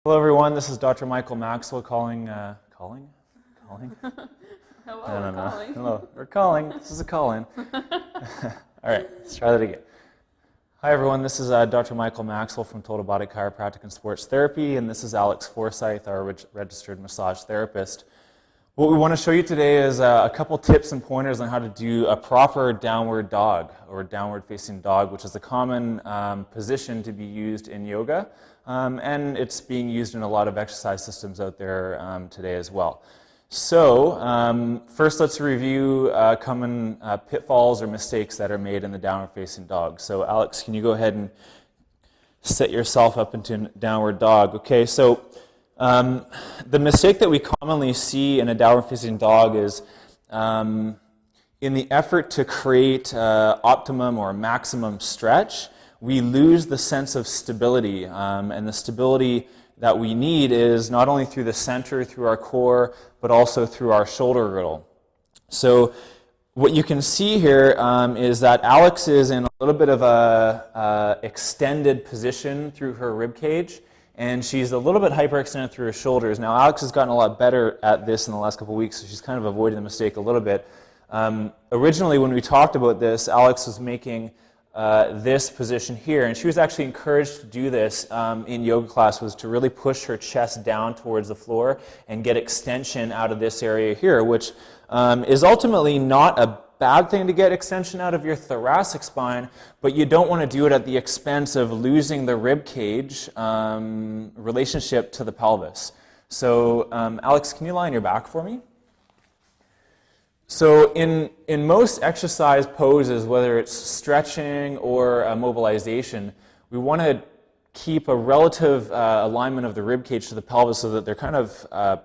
Hello everyone, this is Dr. Michael Maxwell calling. Calling? Hello, I don't know. calling. Hello, we're calling. This is a call-in. All right, let's try that again. Hi everyone, this is Dr. Michael Maxwell from Total Body Chiropractic and Sports Therapy, and this is Alex Forsyth, our registered massage therapist. What we want to show you today is a couple tips and pointers on how to do a proper downward dog or downward facing dog, which is a common position to be used in yoga, and it's being used in a lot of exercise systems out there today as well. So first let's review common pitfalls or mistakes that are made in the downward facing dog. So Alex, can you go ahead and set yourself up into downward dog? Okay, so the mistake that we commonly see in a downward facing dog is in the effort to create optimum or maximum stretch, we lose the sense of stability. And the stability that we need is not only through the center, through our core, but also through our shoulder girdle. So what you can see here is that Alex is in a little bit of a extended position through her rib cage, and she's a little bit hyperextended through her shoulders. Now, Alex has gotten a lot better at this in the last couple of weeks, so she's kind of avoiding the mistake a little bit. Originally, when we talked about this, Alex was making this position here, and she was actually encouraged to do this in yoga class, was to really push her chest down towards the floor and get extension out of this area here, which is ultimately not a bad thing to get extension out of your thoracic spine, but you don't want to do it at the expense of losing the rib cage relationship to the pelvis. So Alex, can you lie on your back for me? So in most exercise poses, whether it's stretching or mobilization, we want to keep a relative alignment of the rib cage to the pelvis so that they're kind of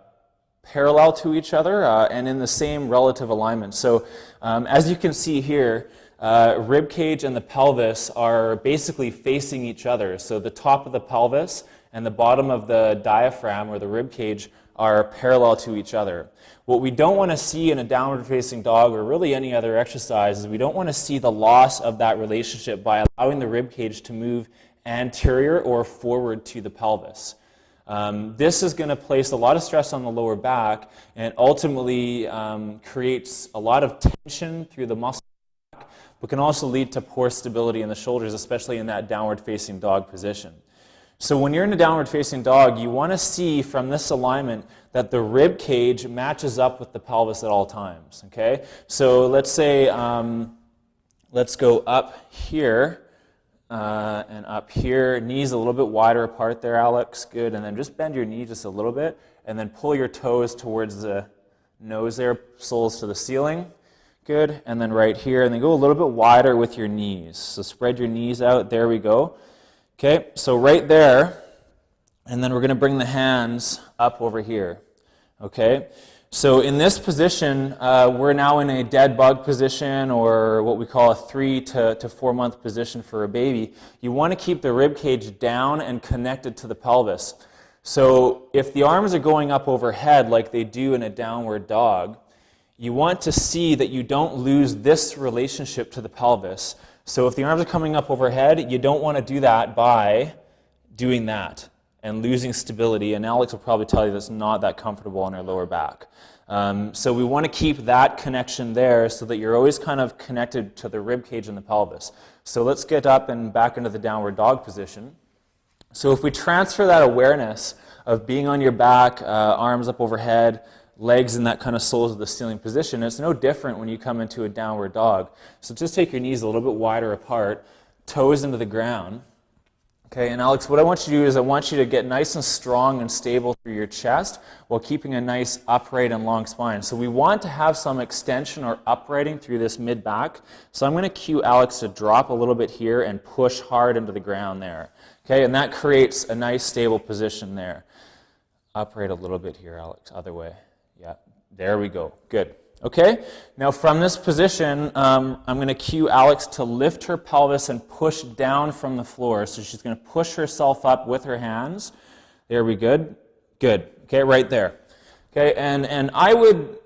parallel to each other and in the same relative alignment. So as you can see here, rib cage and the pelvis are basically facing each other. So the top of the pelvis and the bottom of the diaphragm or the rib cage are parallel to each other. What we don't want to see in a downward facing dog or really any other exercise is we don't want to see the loss of that relationship by allowing the rib cage to move anterior or forward to the pelvis. This is going to place a lot of stress on the lower back and ultimately creates a lot of tension through the muscle back, but can also lead to poor stability in the shoulders, especially in that downward facing dog position. So when you're in a downward facing dog, you want to see from this alignment that the rib cage matches up with the pelvis at all times. Okay? So let's say, let's go up here and up here. Knees a little bit wider apart there, Alex. Good. And then just bend your knee just a little bit, and then pull your toes towards the nose there, soles to the ceiling. Good. And then right here, and then go a little bit wider with your knees. So spread your knees out. There we go. Okay, so right there, and then we're going to bring the hands up over here. Okay, so in this position, we're now in a dead bug position, or what we call a 3 to 4 month position for a baby. You want to keep the rib cage down and connected to the pelvis. So if the arms are going up overhead like they do in a downward dog, you want to see that you don't lose this relationship to the pelvis. So if the arms are coming up overhead, you don't want to do that by doing that and losing stability. And Alex will probably tell you that's not that comfortable on her lower back. So we want to keep that connection there so that you're always kind of connected to the rib cage and the pelvis. So let's get up and back into the downward dog position. So if we transfer that awareness of being on your back, arms up overhead, legs in that kind of soles of the ceiling position, it's no different when you come into a downward dog. So just take your knees a little bit wider apart, toes into the ground. Okay, and Alex, what I want you to do is I want you to get nice and strong and stable through your chest while keeping a nice upright and long spine. So we want to have some extension or uprighting through this mid-back. So I'm going to cue Alex to drop a little bit here and push hard into the ground there. Okay, and that creates a nice stable position there. Upright a little bit here, Alex, other way. Yeah, there we go. Good. Okay, now from this position, I'm going to cue Alex to lift her pelvis and push down from the floor. So she's going to push herself up with her hands. There we go. Good. Okay, right there. Okay, and I would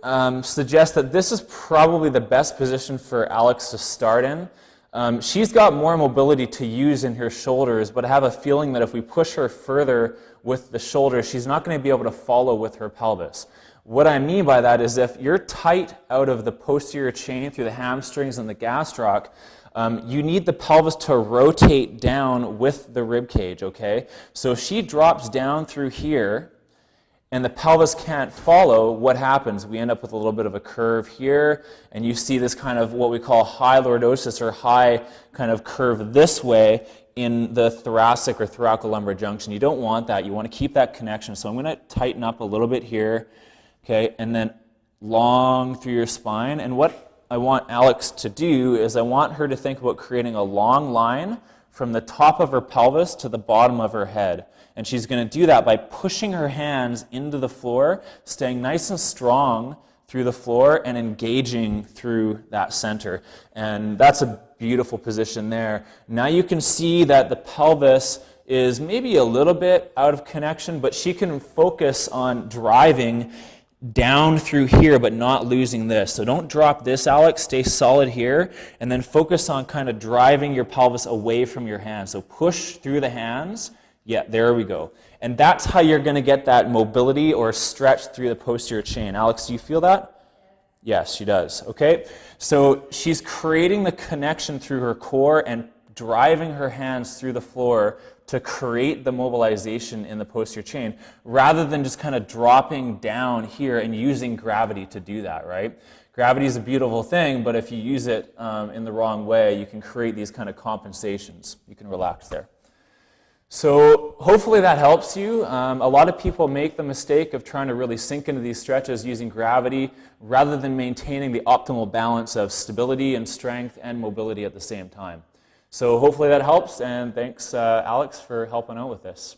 suggest that this is probably the best position for Alex to start in. She's got more mobility to use in her shoulders, but I have a feeling that if we push her further with the shoulders, she's not going to be able to follow with her pelvis. What I mean by that is if you're tight out of the posterior chain through the hamstrings and the gastroc, you need the pelvis to rotate down with the rib cage, okay? So if she drops down through here and the pelvis can't follow, what happens? We end up with a little bit of a curve here, and you see this kind of what we call high lordosis, or high kind of curve this way in the thoracic or thoracolumbar junction. You don't want that. You want to keep that connection. So I'm going to tighten up a little bit here, okay, and then long through your spine. And what I want Alex to do is I want her to think about creating a long line from the top of her pelvis to the bottom of her head. And she's going to do that by pushing her hands into the floor, staying nice and strong through the floor and engaging through that center. And that's a beautiful position there. Now you can see that the pelvis is maybe a little bit out of connection, but she can focus on driving down through here, but not losing this. So don't drop this, Alex. Stay solid here, and then focus on kind of driving your pelvis away from your hands. So push through the hands. Yeah, there we go. And that's how you're going to get that mobility or stretch through the posterior chain. Alex, do you feel that? Yes, she does. Okay, so she's creating the connection through her core and driving her hands through the floor to create the mobilization in the posterior chain, rather than just kind of dropping down here and using gravity to do that, right? Gravity is a beautiful thing, but if you use it in the wrong way, you can create these kind of compensations. You can relax there. So hopefully that helps you. A lot of people make the mistake of trying to really sink into these stretches using gravity rather than maintaining the optimal balance of stability and strength and mobility at the same time. So hopefully that helps, and thanks, Alex, for helping out with this.